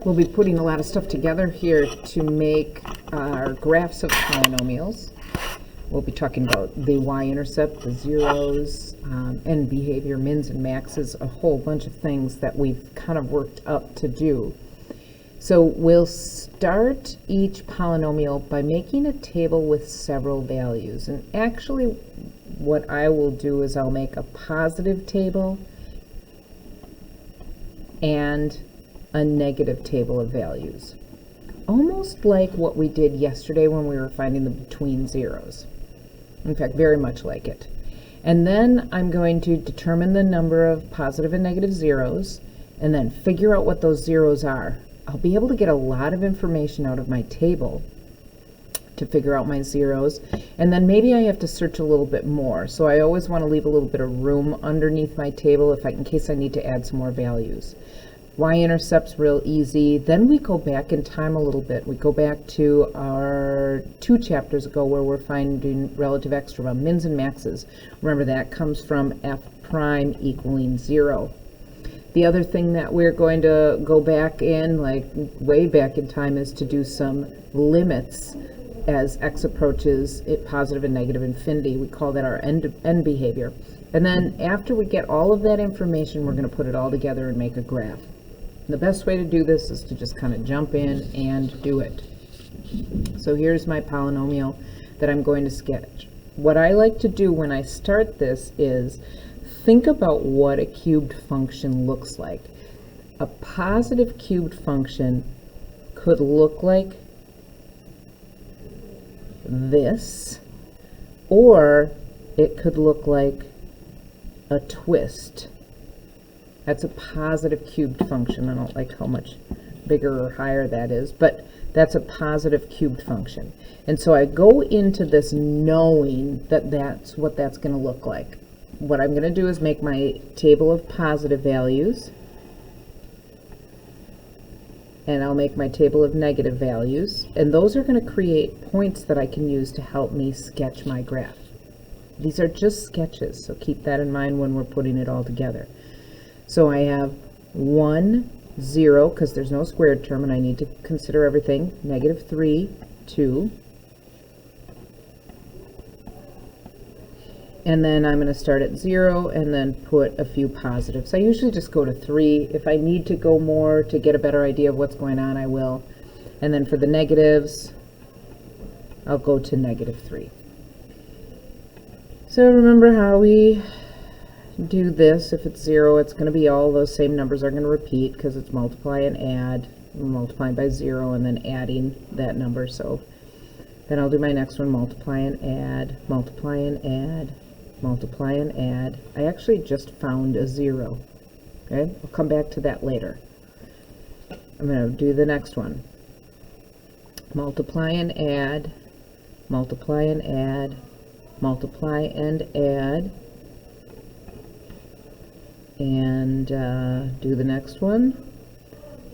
We'll be putting a lot of stuff together here to make our graphs of polynomials. We'll be talking about the y-intercept, the zeros, end behavior, mins and maxes, a whole bunch of things that we've kind of worked up to do. So we'll start each polynomial by making a table with several values. And actually what I will do is I'll make a positive table and a negative table of values. Almost like what we did yesterday when we were finding the between zeros. In fact, very much like it. And then I'm going to determine the number of positive and negative zeros and then figure out what those zeros are. I'll be able to get a lot of information out of my table to figure out my zeros, and then maybe I have to search a little bit more. So I always want to leave a little bit of room underneath my table in case I need to add some more values. Y-intercept's real easy. Then we go back in time a little bit. We go back to our 2 chapters ago where we're finding relative extrema, mins and maxes. Remember, that comes from f prime equaling 0. The other thing that we're going to go back in, like way back in time, is to do some limits as x approaches positive and negative infinity. We call that our end behavior. And then after we get all of that information, we're going to put it all together and make a graph. The best way to do this is to just kind of jump in and do it. So here's my polynomial that I'm going to sketch. What I like to do when I start this is think about what a cubed function looks like. A positive cubed function could look like this, or it could look like a twist. That's a positive cubed function. I don't like how much bigger or higher that is, but that's a positive cubed function. And so I go into this knowing that that's what that's going to look like. What I'm going to do is make my table of positive values, and I'll make my table of negative values, and those are going to create points that I can use to help me sketch my graph. These are just sketches, so keep that in mind when we're putting it all together. So I have 1, 0, because there's no squared term and I need to consider everything, negative 3, 2. And then I'm going to start at 0 and then put a few positives. I usually just go to 3. If I need to go more to get a better idea of what's going on, I will. And then for the negatives, I'll go to negative 3. So remember how we do this. If it's 0, it's going to be all those same numbers are going to repeat because it's multiply and add, multiplying by 0 and then adding that number. So then I'll do my next one, multiply and add, multiply and add, multiply and add. I actually just found a 0. Okay, I'll come back to that later. I'm going to do the next one. Multiply and add, multiply and add, multiply and add, and do the next one.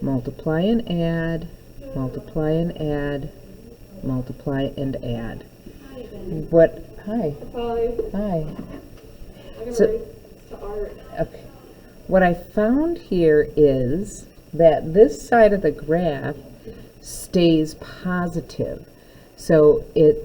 Multiply and add, multiply and add, multiply and add. What? Hi. Hi. So, okay. What I found here is that this side of the graph stays positive. So it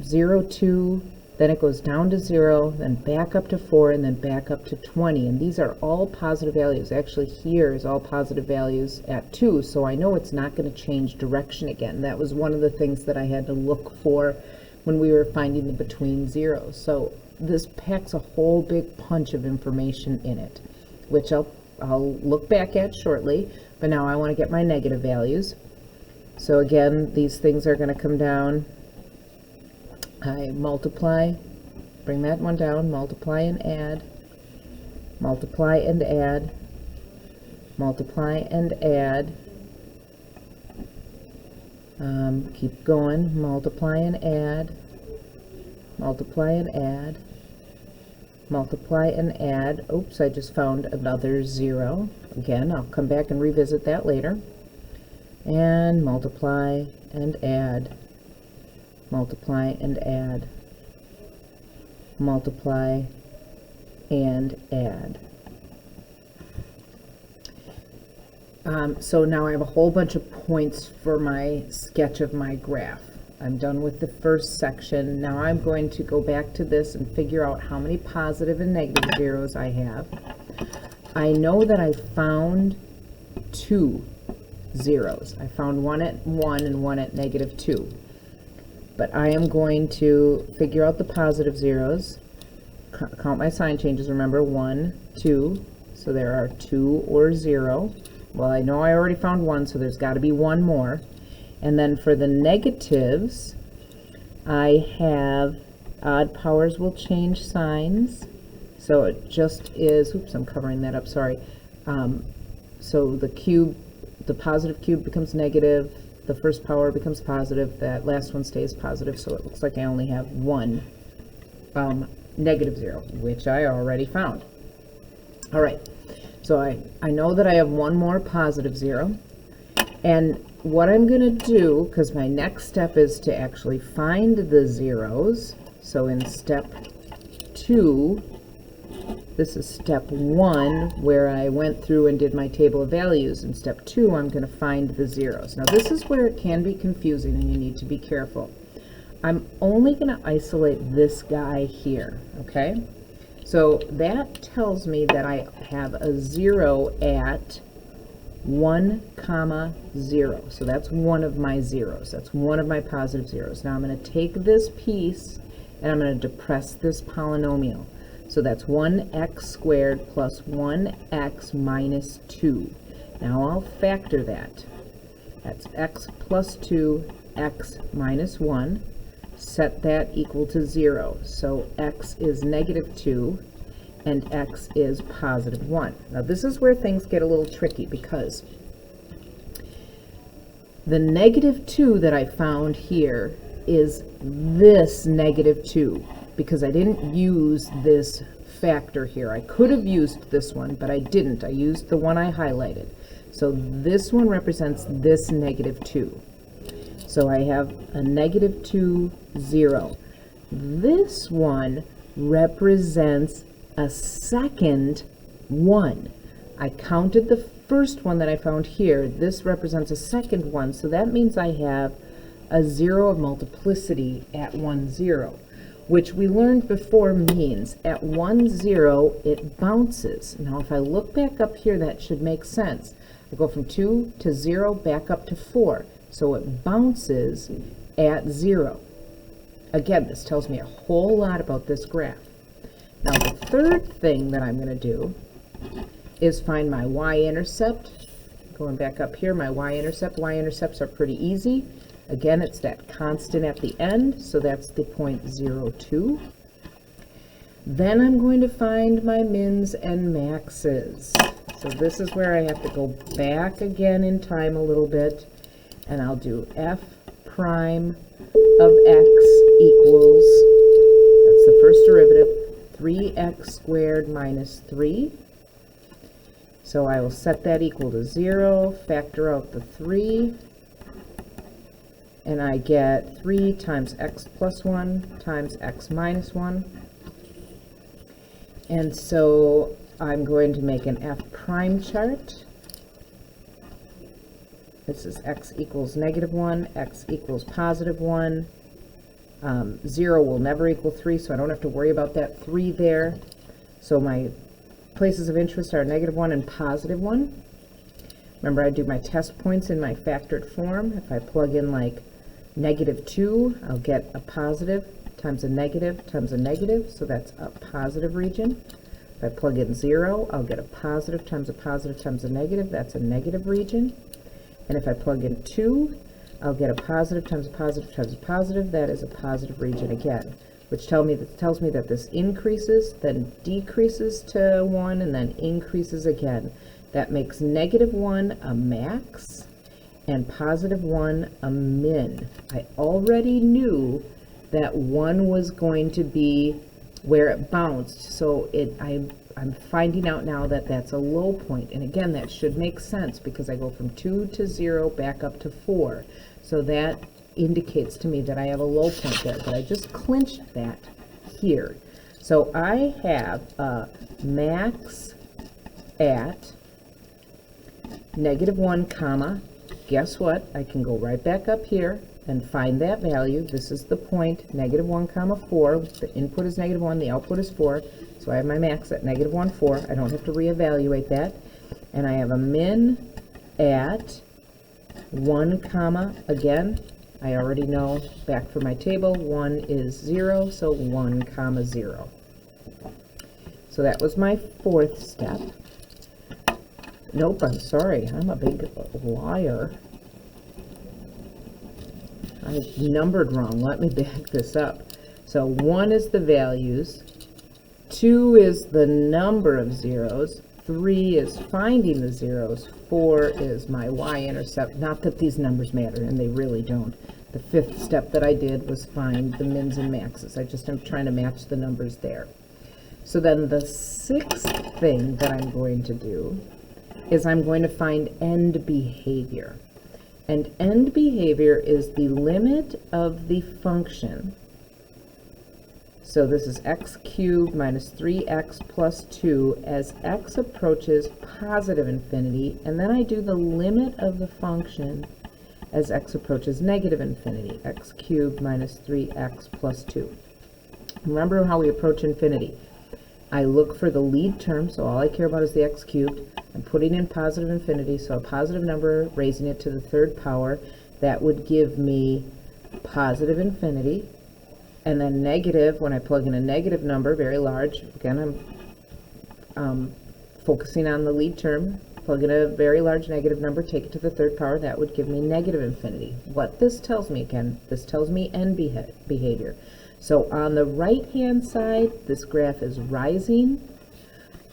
0, 2, then it goes down to 0, then back up to 4, and then back up to 20. And these are all positive values. Actually, here is all positive values at 2, so I know it's not going to change direction again. That was one of the things that I had to look for when we were finding the between zeros. So this packs a whole big punch of information in it, which I'll look back at shortly. But now I want to get my negative values. So again, these things are going to come down. I multiply, bring that one down, multiply and add, multiply and add, multiply and add, keep going, multiply and add, multiply and add, multiply and add. Oops, I just found another 0. Again, I'll come back and revisit that later. And multiply and add, multiply and add, multiply and add. So now I have a whole bunch of points for my sketch of my graph. I'm done with the first section. Now I'm going to go back to this and figure out how many positive and negative zeros I have. I know that I found 2 zeros. I found one at 1 and one at -2. But I am going to figure out the positive zeros, count my sign changes, remember 1, 2, so there are 2 or 0. Well, I know I already found 1, so there's got to be one more. And then for the negatives, I have odd powers will change signs. So it just is, oops, I'm covering that up, sorry. So the cube, the positive cube becomes negative, the first power becomes positive, that last one stays positive, so it looks like I only have one -0, which I already found. All right, so I know that I have one more positive 0, and what I'm going to do, because my next step is to actually find the zeros, so in step 2, this is step 1 where I went through and did my table of values. In step 2, I'm going to find the zeros. Now this is where it can be confusing and you need to be careful. I'm only going to isolate this guy here, okay? So that tells me that I have a 0 at 1, 0. So that's one of my zeros. That's one of my positive zeros. Now I'm going to take this piece and I'm going to depress this polynomial. So that's 1x squared plus 1x minus 2. Now I'll factor that. That's x plus 2, x minus 1. Set that equal to 0. So x is -2 and x is +1. Now this is where things get a little tricky, because the -2 that I found here is this -2, because I didn't use this factor here. I could have used this one, but I didn't. I used the one I highlighted. So this one represents this -2. So I have a -2, 0. This one represents a second 1. I counted the first one that I found here. This represents a second 1, so that means I have a 0 of multiplicity at 1, 0. Which we learned before means at 1, 0, it bounces. Now if I look back up here, that should make sense. I go from 2 to 0, back up to 4. So it bounces at 0. Again, this tells me a whole lot about this graph. Now the third thing that I'm going to do is find my y-intercept. Going back up here, my y-intercept. Y-intercepts are pretty easy. Again, it's that constant at the end, so that's the point 0.02. Then I'm going to find my mins and maxes. So this is where I have to go back again in time a little bit, and I'll do f prime of x equals, that's the first derivative, 3x squared minus 3. So I will set that equal to 0, factor out the 3, and I get 3 times x plus 1 times x minus 1. And so I'm going to make an f prime chart. This is x equals -1, x equals +1. 0 will never equal 3, so I don't have to worry about that 3 there. So my places of interest are -1 and +1. Remember, I do my test points in my factored form. If I plug in like -2, I'll get a positive times a negative times a negative, so that's a positive region. If I plug in 0, I'll get a positive times a positive times a negative, that's a negative region. And if I plug in 2, I'll get a positive times a positive times a positive, that is a positive region again, which tells me that this increases, then decreases to 1, and then increases again. That makes -1 a max and +1 a min. I already knew that 1 was going to be where it bounced, so I'm finding out now that that's a low point. And again, that should make sense because I go from 2 to 0 back up to 4. So that indicates to me that I have a low point there, but I just clinched that here. So I have a max at -1 comma, guess what? I can go right back up here and find that value. This is the point, -1 comma 4. The input is -1, the output is 4. So I have my max at -1, 4. I don't have to reevaluate that. And I have a min at 1 comma, again, I already know back from my table, 1 is 0, so 1 comma 0. So that was my fourth step. Nope, I'm sorry, I'm a big liar. I numbered wrong. Let me back this up. So 1 is the values, 2 is the number of zeros, 3 is finding the zeros, 4 is my y-intercept. Not that these numbers matter, and they really don't. The fifth step that I did was find the mins and maxes. I just am trying to match the numbers there. So then the sixth thing that I'm going to do is I'm going to find end behavior. And end behavior is the limit of the function. So this is x cubed minus 3x plus 2 as x approaches positive infinity, and then I do the limit of the function as x approaches negative infinity, x cubed minus 3x plus 2. Remember how we approach infinity. I look for the lead term, so all I care about is the x cubed. I'm putting in positive infinity, so a positive number, raising it to the third power, that would give me positive infinity. And then negative, when I plug in a negative number, very large, again, I'm focusing on the lead term, plug in a very large negative number, take it to the third power, that would give me negative infinity. What this tells me, again, this tells me end behavior. So on the right-hand side, this graph is rising.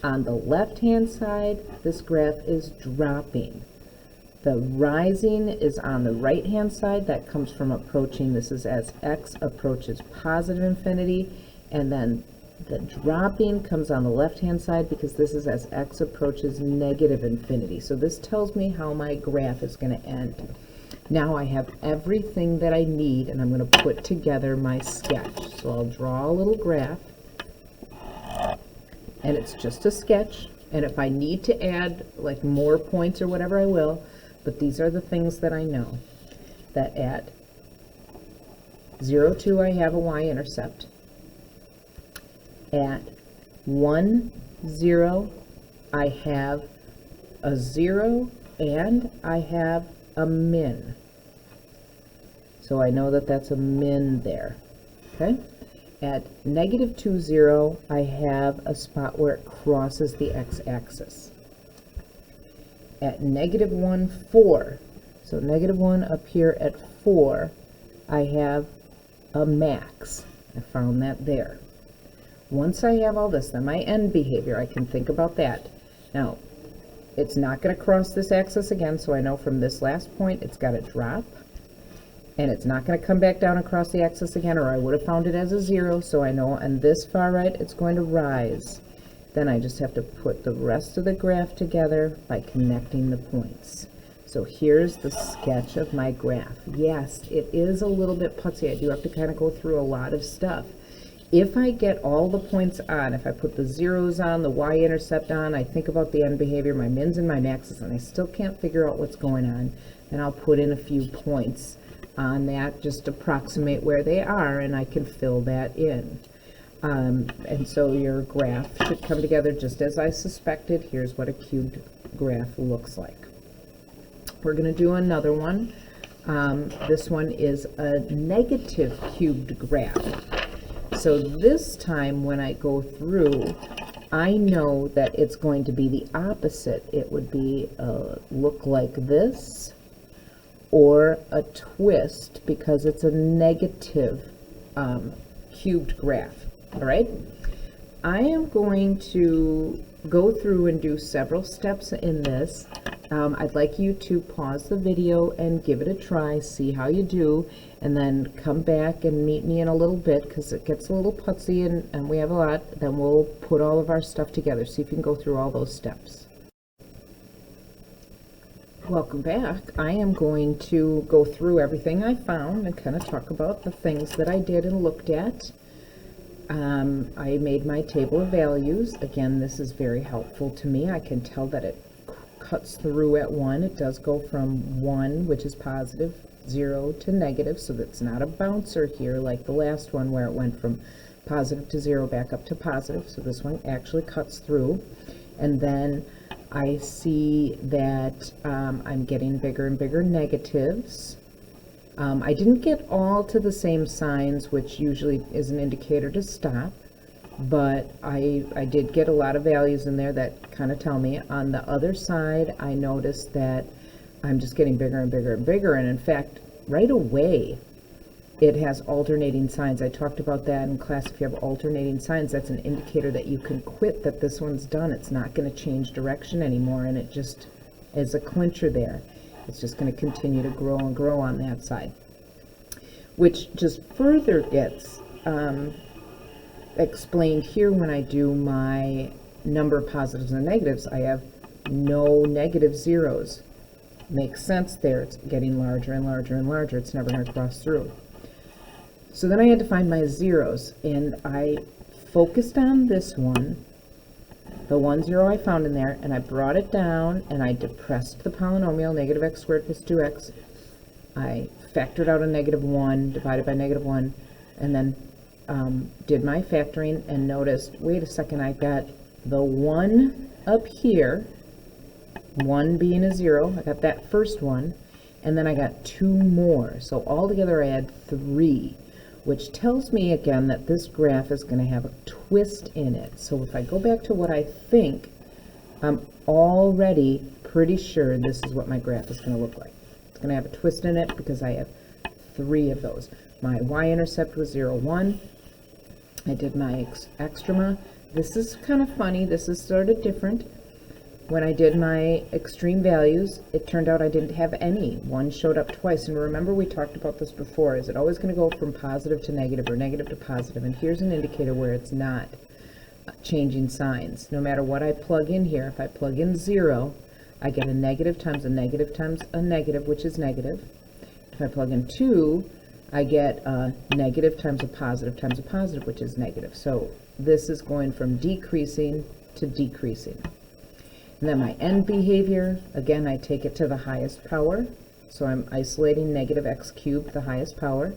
On the left-hand side, this graph is dropping. The rising is on the right-hand side. That comes from approaching, this is as x approaches positive infinity, and then the dropping comes on the left-hand side because this is as x approaches negative infinity. So this tells me how my graph is going to end. Now I have everything that I need, and I'm going to put together my sketch. So I'll draw a little graph, and it's just a sketch, and if I need to add like more points or whatever, I will, but these are the things that I know. That at 0, 2, I have a y-intercept. At 1, 0, I have a 0, and I have a min. So I know that that's a min there, okay? At -2, 0, I have a spot where it crosses the x-axis. At -1, 4, so -1 up here at 4, I have a max. I found that there. Once I have all this, then my end behavior, I can think about that. Now, it's not going to cross this axis again, so I know from this last point it's got to drop. And it's not going to come back down across the axis again, or I would have found it as a 0, so I know on this far right it's going to rise. Then I just have to put the rest of the graph together by connecting the points. So here's the sketch of my graph. Yes, it is a little bit putsy. I do have to kind of go through a lot of stuff. If I get all the points on, if I put the zeros on, the y-intercept on, I think about the end behavior, my mins and my maxes, and I still can't figure out what's going on, then I'll put in a few points on that, just approximate where they are, and I can fill that in. And so your graph should come together just as I suspected. Here's what a cubed graph looks like. We're going to do another one. This one is a negative cubed graph. So this time when I go through, I know that it's going to be the opposite. It would be look like this, or a twist, because it's a negative cubed graph. All right, I am going to go through and do several steps in this. I'd like you to pause the video and give it a try, see how you do, and then come back and meet me in a little bit, because it gets a little putsy and we have a lot. Then we'll put all of our stuff together. See if you can go through all those steps. Welcome back. I am going to go through everything I found and kind of talk about the things that I did and looked at. I made my table of values. Again, this is very helpful to me. I can tell that it cuts through at 1. It does go from 1, which is positive, 0 to negative, so that's not a bouncer here like the last one where it went from positive to 0 back up to positive. So this one actually cuts through. And then I see that I'm getting bigger and bigger negatives. I didn't get all to the same signs, which usually is an indicator to stop, but I did get a lot of values in there that kind of tell me. On the other side, I noticed that I'm just getting bigger and bigger and bigger, and in fact, right away, it has alternating signs. I talked about that in class. If you have alternating signs, that's an indicator that you can quit, that this one's done. It's not going to change direction anymore, and it just is a clincher there. It's just going to continue to grow and grow on that side, which just further gets explained here when I do my number of positives and negatives. I have no negative zeros. Makes sense there. It's getting larger and larger and larger. It's never going to cross through. So then I had to find my zeros, and I focused on this one, the 1 0 I found in there, and I brought it down and I depressed the polynomial, negative x squared plus 2x. I factored out a -1 divided by -1, and then did my factoring and noticed, wait a second, I got the 1 up here, 1 being a 0, I got that first one, and then I got 2 more. So altogether I had 3, which tells me again that this graph is going to have a twist in it. So if I go back to what I think, I'm already pretty sure this is what my graph is going to look like. It's going to have a twist in it because I have 3 of those. My y-intercept was 0, 1. I did my extrema. This is kind of funny. This is sort of different. When I did my extreme values, it turned out I didn't have any. 1 showed up twice. And remember, we talked about this before. Is it always going to go from positive to negative or negative to positive? And here's an indicator where it's not changing signs. No matter what I plug in here, if I plug in 0, I get a negative times a negative times a negative, which is negative. If I plug in 2, I get a negative times a positive, which is negative. So this is going from decreasing to decreasing. And then my end behavior, again, I take it to the highest power. So I'm isolating negative x cubed, the highest power.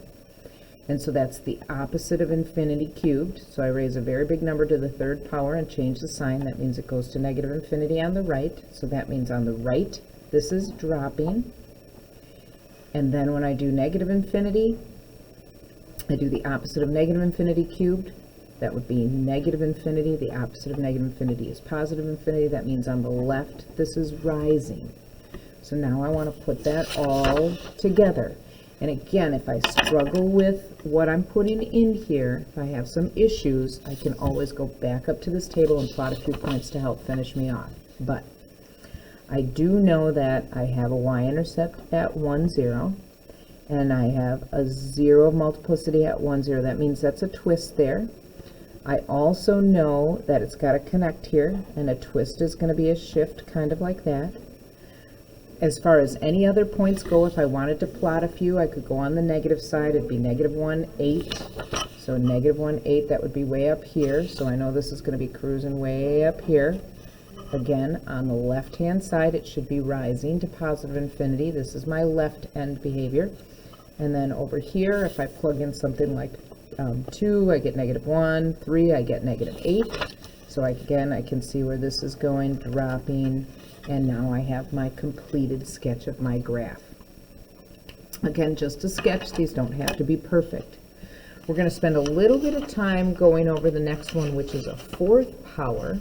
And so that's the opposite of infinity cubed. So I raise a very big number to the 3rd power and change the sign. That means it goes to negative infinity on the right. So that means on the right, this is dropping. And then when I do negative infinity, I do the opposite of negative infinity cubed. That would be negative infinity. The opposite of negative infinity is positive infinity. That means on the left, this is rising. So now I want to put that all together. And again, if I struggle with what I'm putting in here, if I have some issues, I can always go back up to this table and plot a few points to help finish me off. But I do know that I have a y-intercept at 1, 0. And I have a 0 of multiplicity at 1, 0. That means that's a twist there. I also know that it's got to connect here, and a twist is going to be a shift, kind of like that. As far as any other points go, if I wanted to plot a few, I could go on the negative side. It'd be -1, 8. So -1, 8, that would be way up here. So I know this is going to be cruising way up here. Again, on the left-hand side, it should be rising to positive infinity. This is my left end behavior. And then over here, if I plug in something like 2, I get -1, 3, I get -8. So again, I can see where this is going, dropping, and now I have my completed sketch of my graph. Again, just a sketch. These don't have to be perfect. We're going to spend a little bit of time going over the next one, which is a 4th power.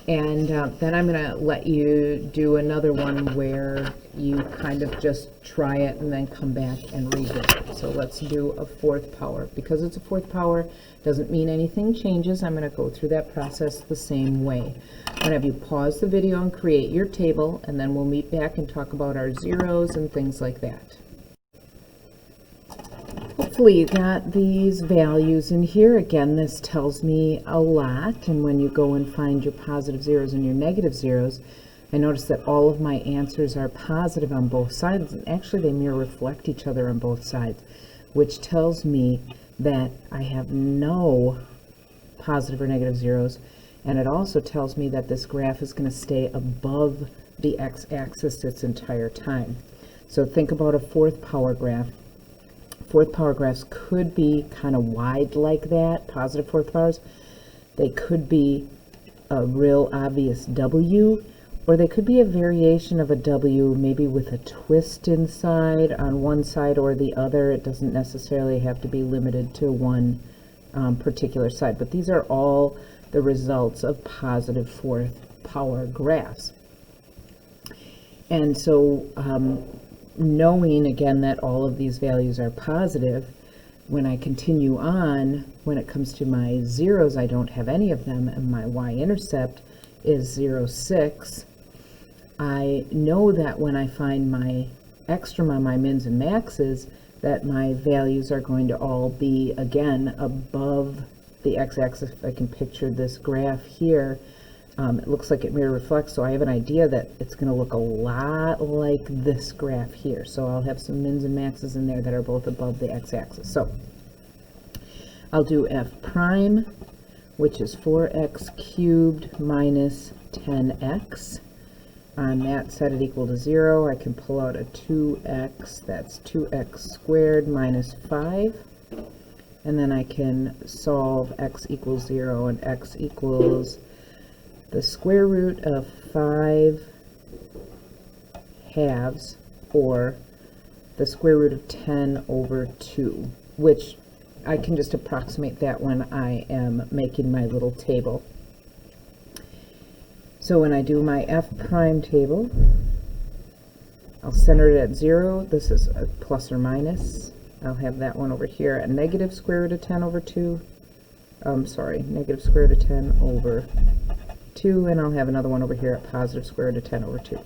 And then I'm going to let you do another one where you kind of just try it and then come back and revisit. So let's do a 4th power. Because it's a 4th power, doesn't mean anything changes. I'm going to go through that process the same way. I'm going to have you pause the video and create your table, and then we'll meet back and talk about our zeros and things like that. Hopefully you got these values in here. Again, this tells me a lot, and when you go and find your positive zeros and your negative zeros, I notice that all of my answers are positive on both sides, and actually they mirror reflect each other on both sides, which tells me that I have no positive or negative zeros, and it also tells me that this graph is going to stay above the x-axis its entire time. So think about a fourth power graph. Fourth power graphs could be kind of wide like that, positive fourth powers. They could be a real obvious W, or they could be a variation of a W, maybe with a twist inside on one side or the other. It doesn't necessarily have to be limited to one particular side, but these are all the results of positive fourth power graphs. And so knowing again that all of these values are positive, when I continue on, when it comes to my zeros, I don't have any of them, and my y-intercept is 0, 6. I know that when I find my extrema, my mins and maxes, that my values are going to all be, again, above the x-axis. If I can picture this graph here, it looks like it mirror reflects, so I have an idea that it's going to look a lot like this graph here. So I'll have some mins and maxes in there that are both above the x-axis. So I'll do f prime, which is 4x cubed minus 10x. On that, set it equal to 0. I can pull out a 2x, that's 2x squared minus 5. And then I can solve x equals 0, and x equals the square root of 5 halves, or the square root of 10 over 2, which I can just approximate that when I am making my little table. So when I do my f prime table, I'll center it at 0. This is a plus or minus. I'll have that one over here at negative square root of 10 over 2. Negative square root of 10 over 2, and I'll have another one over here at positive square root of 10 over 2.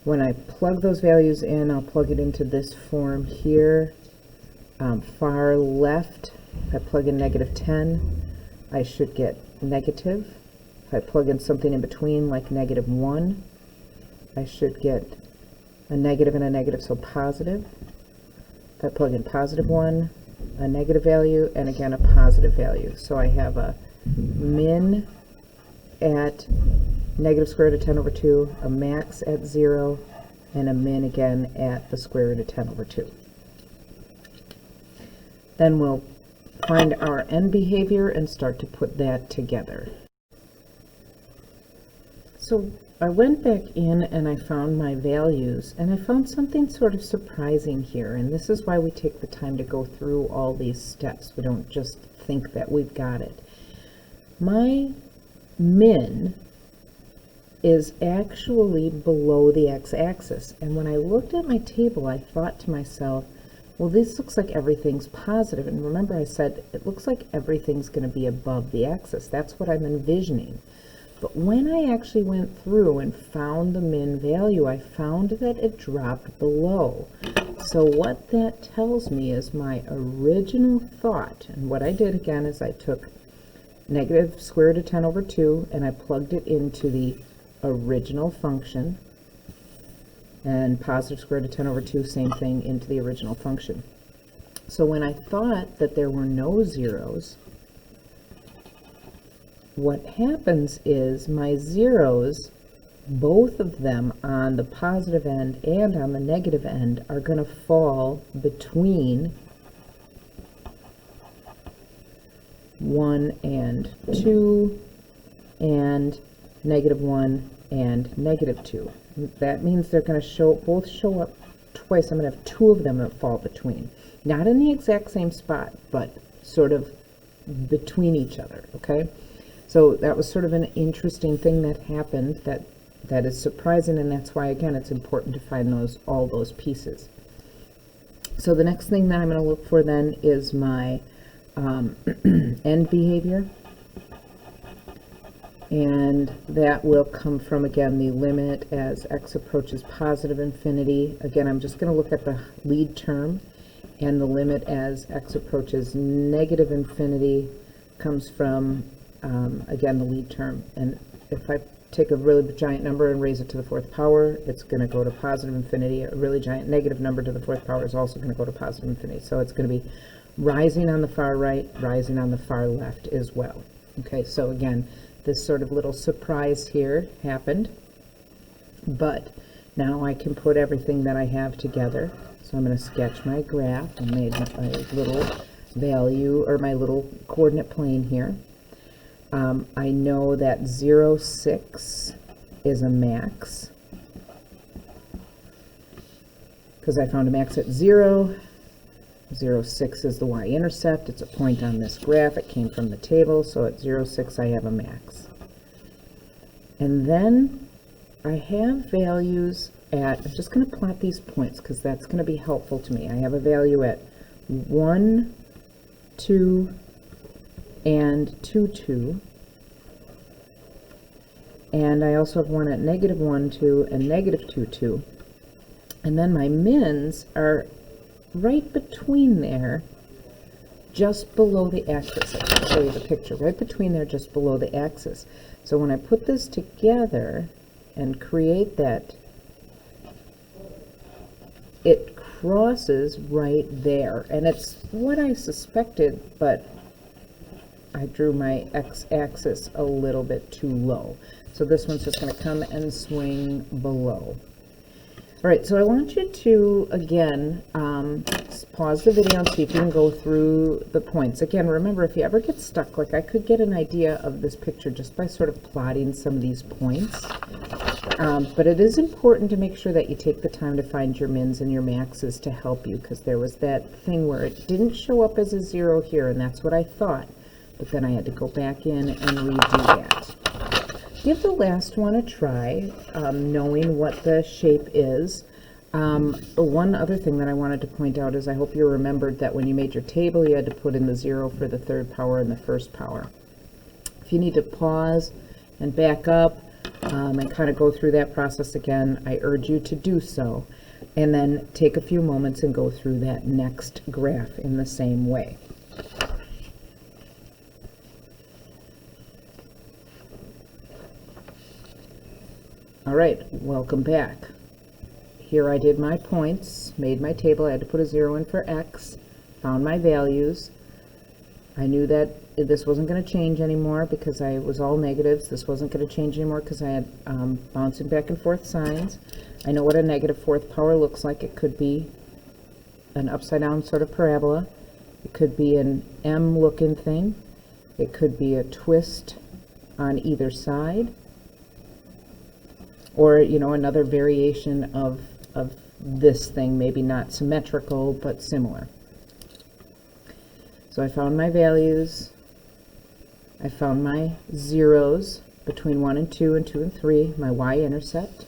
When I plug those values in, I'll plug it into this form here. Far left, if I plug in negative 10, I should get negative. If I plug in something in between, like negative 1, I should get a negative and a negative, so positive. If I plug in positive 1, a negative value, and again a positive value. So I have a min at negative square root of 10 over 2, a max at 0, and a min again at the square root of 10 over 2. Then we'll find our end behavior and start to put that together. So I went back in and I found my values, and I found something sort of surprising here, and this is why we take the time to go through all these steps. We don't just think that we've got it. My min is actually below the x-axis, and when I looked at my table, I thought to myself, well, this looks like everything's positive, and remember I said it looks like everything's going to be above the axis. That's what I'm envisioning. But when I actually went through and found the min value, I found that it dropped below. So what that tells me is my original thought, and what I did again is I took negative square root of 10 over 2 and I plugged it into the original function, and positive square root of 10 over 2, same thing, into the original function. So when I thought that there were no zeros, what happens is my zeros, both of them on the positive end and on the negative end, are going to fall between 1 and 2 and negative 1 and negative 2. That means they're going to both show up twice. I'm going to have two of them that fall between. Not in the exact same spot, but sort of between each other, okay? So that was sort of an interesting thing that happened that is surprising, and that's why, again, it's important to find all those pieces. So the next thing that I'm going to look for then is my end behavior, and that will come from, again, the limit as x approaches positive infinity. Again, I'm just going to look at the lead term, and the limit as x approaches negative infinity comes from again, the lead term. And if I take a really giant number and raise it to the fourth power, it's going to go to positive infinity. A really giant negative number to the fourth power is also going to go to positive infinity. So it's going to be rising on the far right, rising on the far left as well. Okay, so again, this sort of little surprise here happened. But now I can put everything that I have together. So I'm going to sketch my graph. I made my little value, or my little coordinate plane here. I know that 0, 6 is a max, because I found a max at 0. 0, 6 is the y-intercept. It's a point on this graph. It came from the table, so at 0, 6 I have a max. And then I have values at, I'm just going to plot these points because that's going to be helpful to me. I have a value at 1, 2, and 2, 2. And I also have one at negative 1, 2, and negative 2, 2. And then my mins are right between there, just below the axis. I can show you the picture. Right between there, just below the axis. So when I put this together and create that, it crosses right there. And it's what I suspected, but I drew my x-axis a little bit too low. So this one's just going to come and swing below. All right, so I want you to, again, pause the video and see if you can go through the points. Again, remember, if you ever get stuck, like I could get an idea of this picture just by sort of plotting some of these points. But it is important to make sure that you take the time to find your mins and your maxes to help you, because there was that thing where it didn't show up as a 0 here, and that's what I thought. But then I had to go back in and redo that. Give the last one a try, knowing what the shape is. One other thing that I wanted to point out is I hope you remembered that when you made your table, you had to put in the 0 for the third power and the first power. If you need to pause and back up and kind of go through that process again, I urge you to do so. And then take a few moments and go through that next graph in the same way. All right, welcome back. Here I did my points, made my table. I had to put a 0 in for x, found my values. I knew that this wasn't going to change anymore because I was all negatives. This wasn't going to change anymore because I had bouncing back and forth signs. I know what a negative fourth power looks like. It could be an upside down sort of parabola. It could be an M looking thing. It could be a twist on either side. Or, you know, another variation of this thing, maybe not symmetrical, but similar. So I found my values. I found my zeros between 1 and 2 and 2 and 3, my y-intercept.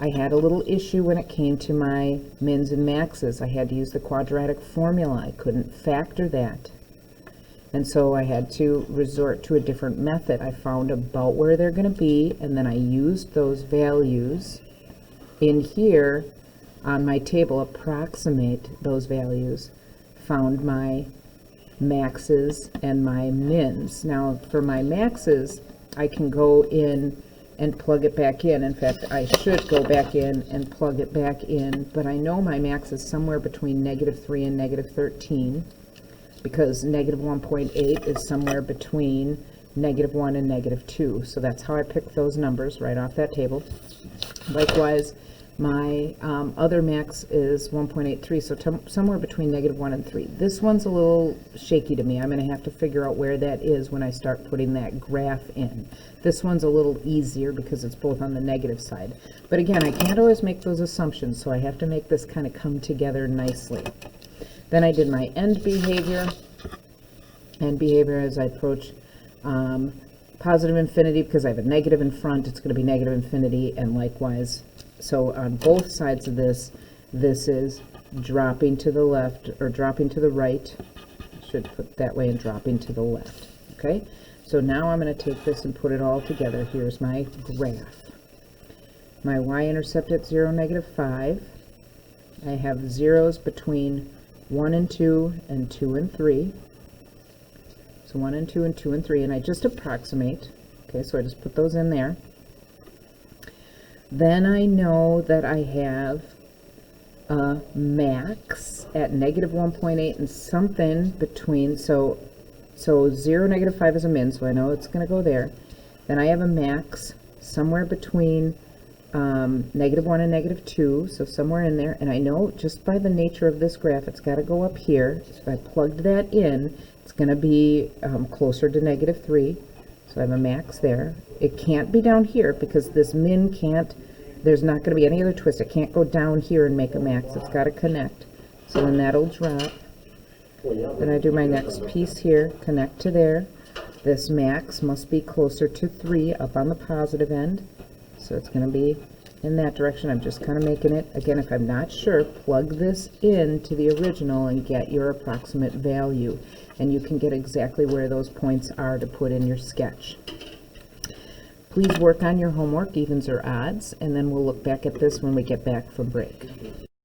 I had a little issue when it came to my mins and maxes. I had to use the quadratic formula. I couldn't factor that. And so I had to resort to a different method. I found about where they're going to be, and then I used those values in here on my table, approximate those values, found my maxes and my mins. Now for my maxes, I can go in and plug it back in. In fact, I should go back in and plug it back in, but I know my max is somewhere between -3 and -13. Because negative 1.8 is somewhere between -1 and -2. So that's how I picked those numbers right off that table. Likewise, my other max is 1.83, so somewhere between -1 and 3. This one's a little shaky to me. I'm going to have to figure out where that is when I start putting that graph in. This one's a little easier because it's both on the negative side. But again, I can't always make those assumptions, so I have to make this kind of come together nicely. Then I did my end behavior. End behavior as I approach positive infinity, because I have a negative in front, it's going to be negative infinity, and likewise. So on both sides of this, this is dropping to the left, or dropping to the right. I should put it that way, and dropping to the left. Okay? So now I'm going to take this and put it all together. Here's my graph. My y-intercept at 0, -5. I have zeros between 1 and 2 and 2 and 3. So 1 and 2 and 2 and 3, and I just approximate. Okay, so I just put those in there. Then I know that I have a max at -1.8 and something between, so 0, -5 is a min, so I know it's going to go there. Then I have a max somewhere between -1 and -2, so somewhere in there. And I know just by the nature of this graph, it's got to go up here. So if I plugged that in, it's going to be closer to -3. So I have a max there. It can't be down here because this min can't, there's not going to be any other twist. It can't go down here and make a max. It's got to connect. So then that'll drop. Then I do my next piece here, connect to there. This max must be closer to 3 up on the positive end. So it's going to be in that direction. I'm just kind of making it. Again, if I'm not sure, plug this into the original and get your approximate value. And you can get exactly where those points are to put in your sketch. Please work on your homework, evens or odds, and then we'll look back at this when we get back from break.